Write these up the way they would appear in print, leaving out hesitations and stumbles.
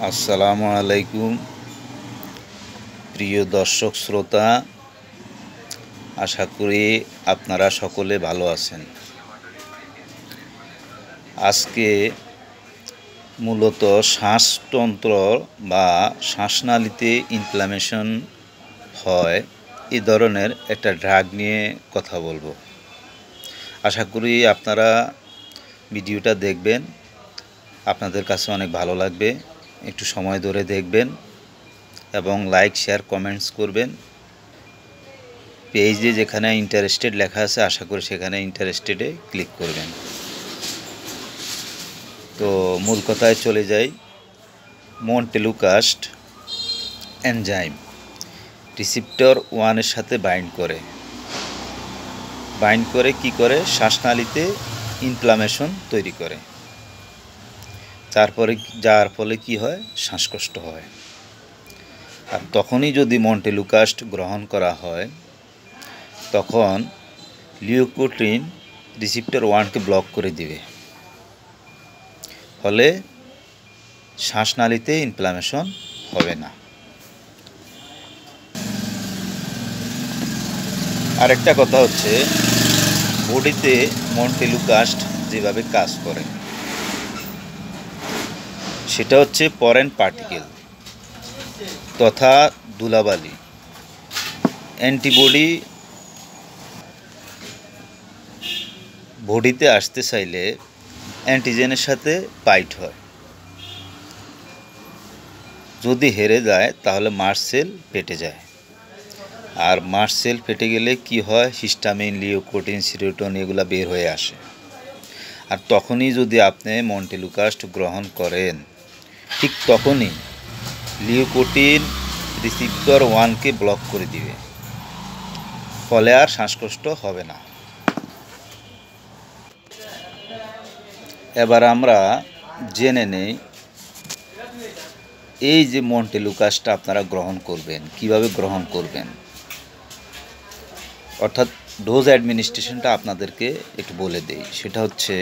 আসসালামু আলাইকুম প্রিয় দর্শক শ্রোতা, আশা করি আপনারা সকলে ভালো আছেন। আজকে মূলত শ্বাসতন্ত্র বা শ্বাসনালীতে ইনফ্লামেশন হয় এই ধরনের একটা ড্রাগ নিয়ে কথা বলবো। আশা করি আপনারা ভিডিওটা দেখবেন, আপনাদের কাছে অনেক ভালো লাগবে। একটু সময় ধরে দেখবেন এবং লাইক শেয়ার কমেন্টস করবেন। পেজে যেখানে ইন্টারেস্টেড লেখা আছে আশা করি সেখানে ইন্টারেস্টেডে ক্লিক করবেন। তো মূল কথায় চলে যাই। মন্টেলুকাস্ট এনজাইম রিসিপ্টর 1 এর সাথে বাইন্ড করে কি করে শ্বাসনালীতে ইনফ্লামেশন তৈরি করে, যার ফলে কি হয়, শ্বাসকষ্ট হয়। আর তখনই যদি মন্টেলুকাস্ট গ্রহণ করা হয় তখন লিউকোট্রিন রিসিপ্টর 1কে ব্লক করে দিবে, ফলে শ্বাসনালীতে ইনফ্লামেশন হবে না। আরেকটা কথা হচ্ছে, বডিতে মন্টেলুকাস্ট যেভাবে কাজ করে সেটা হচ্ছে ফরেন পার্টিকেল তথা ধুলাবালি। অ্যান্টিবডি বডিতে আসতে চাইলে অ্যান্টিজেনের সাথে ফাইট হয়, যদি হেরে যায় তাহলে মাস্ট সেল ফেটে যায়। আর মাস্ট সেল ফেটে গেলে কি হয়, হিস্টামিন, লিউকোটিন, সিরোটোনিন এগুলো বের হয়ে আসে। আর তখনই যদি আপনি মন্টেলুকাস্ট গ্রহণ করেন, ঠিক তখনই লিউকোটিন রিসিপ্টর 1কে ব্লক করে দিবে, ফলে আর শ্বাসকষ্ট হবে না। এবার আমরা জেনে নেই এই যে মন্টেলুকাস্টটা আপনারা গ্রহণ করবেন, কিভাবে গ্রহণ করবেন, অর্থাৎ ডোজ অ্যাডমিনিস্ট্রেশনটা আপনাদেরকে একটু বলে দেই। সেটা হচ্ছে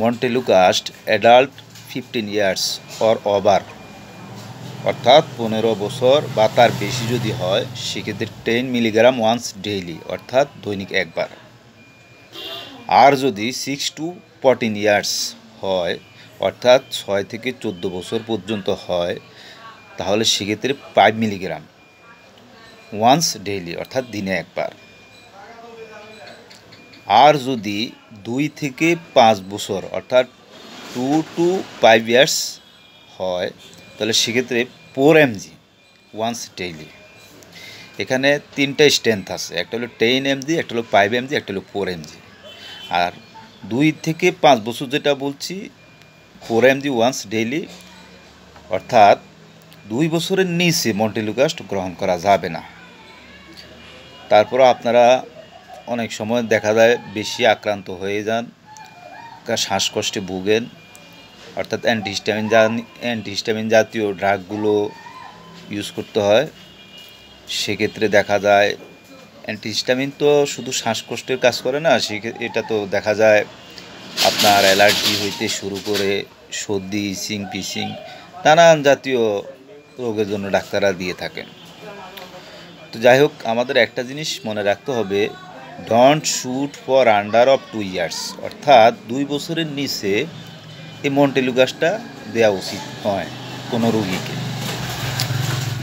montelukast adult 15 years or over, অর্থাৎ 15 বছর বা তার বেশি যদি হয় সেক্ষেত্রে 10 মিলিগ্রাম ওয়ান্স ডেইলি, অর্থাৎ দৈনিক একবার। আর যদি 6 to 14 ইয়ার্স হয়, অর্থাৎ 6 থেকে 14 বছর পর্যন্ত হয়, তাহলে সেক্ষেত্রে 5 মিলিগ্রাম ওয়ান্স ডেইলি, অর্থাৎ দিনে একবার। আর যদি 2 থেকে 5 বছর অর্থাৎ 2 to 5 ইয়ার্স হয়, তাহলে সেক্ষেত্রে 4 mg ওয়ান্স ডেইলি। এখানে 3টা স্ট্রেংথ আছে, একটা হলো 10 mg, একটা হলো 5 mg, একটা হলো 4 mg। আর 2 থেকে 5 বছর যেটা বলছি 4 mg ওয়ান্স ডেইলি, অর্থাৎ 2 বছরের নিচে মন্টেলুকাস্ট গ্রহণ করা যাবে না। তারপরও আপনারা অনেক সময় দেখা যায় বেশি আক্রান্ত হয়ে যান, শ্বাসকষ্টে ভুগেন, অর্থাৎ অ্যান্টিহিস্টামিন জাতীয় ড্রাগগুলো ইউজ করতে হয়। সেক্ষেত্রে দেখা যায় অ্যান্টিহিস্টামিন তো শুধু শ্বাসকষ্টের কাজ করে না, এটা তো দেখা যায় আপনার অ্যালার্জি হইতে শুরু করে সর্দি, ইচিং, পিচিং নানান জাতীয় রোগের জন্য ডাক্তাররা দিয়ে থাকেন। তো যাই হোক, আমাদের একটা জিনিস মনে রাখতে হবে, don't shoot for under of 2 years, অর্থাৎ 2 বছরের নিচে এই মন্টেলুকাস্টটা দেওয়া উচিত নয় কোনো রোগীকে।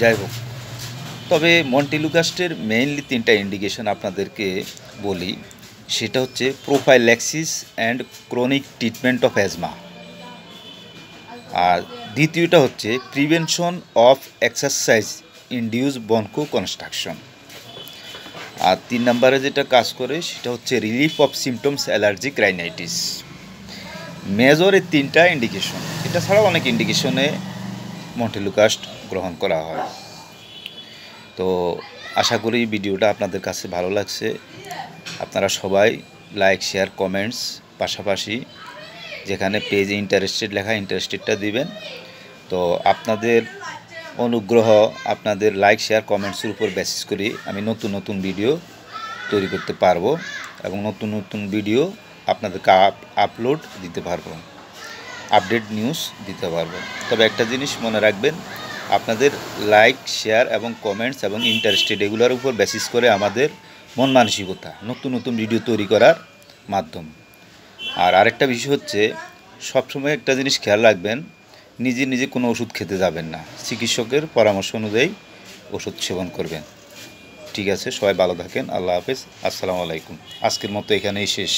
যাই হোক, তবে মন্টেলুকাস্টের মেইনলি 3টা ইন্ডিকেশন আপনাদেরকে বলি। সেটা হচ্ছে prophylaxis and chronic treatment of asthma, আর দ্বিতীয়টা হচ্ছে prevention of exercise induce bronchoconstriction, আর 3 নম্বরে যেটা কাজ করে সেটা হচ্ছে relief of symptoms allergic rhinitis. Major এই 3টা ইন্ডিকেশন, এটা ছাড়াও অনেক ইন্ডিকেশনে মন্টেলুকাস্ট গ্রহণ করা হয়। তো আশা করি ভিডিওটা আপনাদের কাছে ভালো লাগছে। আপনারা সবাই লাইক শেয়ার কমেন্টস, পাশাপাশি যেখানে পেজে ইন্টারেস্টেড লেখা ইন্টারেস্টেডটা দিবেন। তো আপনাদের অনুগ্রহ, আপনাদের লাইক শেয়ার কমেন্টসের উপর বেসিস করি আমি নতুন নতুন ভিডিও তৈরি করতে পারবো এবং নতুন নতুন ভিডিও আপনাদেরকে আপলোড দিতে পারবো। আপডেট নিউজ দিতে পারবো। তবে একটা জিনিস মনে রাখবেন, আপনাদের লাইক, শেয়ার এবং কমেন্টস এবং ইন্টারেস্টেড এগুলোর উপর বেসিস করে আমাদের মন মানসিকতা নতুন নতুন ভিডিও তৈরি করার মাধ্যম। আর আরেকটা বিষয় হচ্ছে, সবসময় একটা জিনিস খেয়াল রাখবেন, নিজে নিজে কোনো ওষুধ খেতে যাবেন না, চিকিৎসকের পরামর্শ অনুযায়ী ওষুধ সেবন করবেন। ঠিক আছে, সবাই ভালো থাকেন। আল্লাহ হাফেজ, আসসালামু আলাইকুম। আজকের মতো এখানেই শেষ।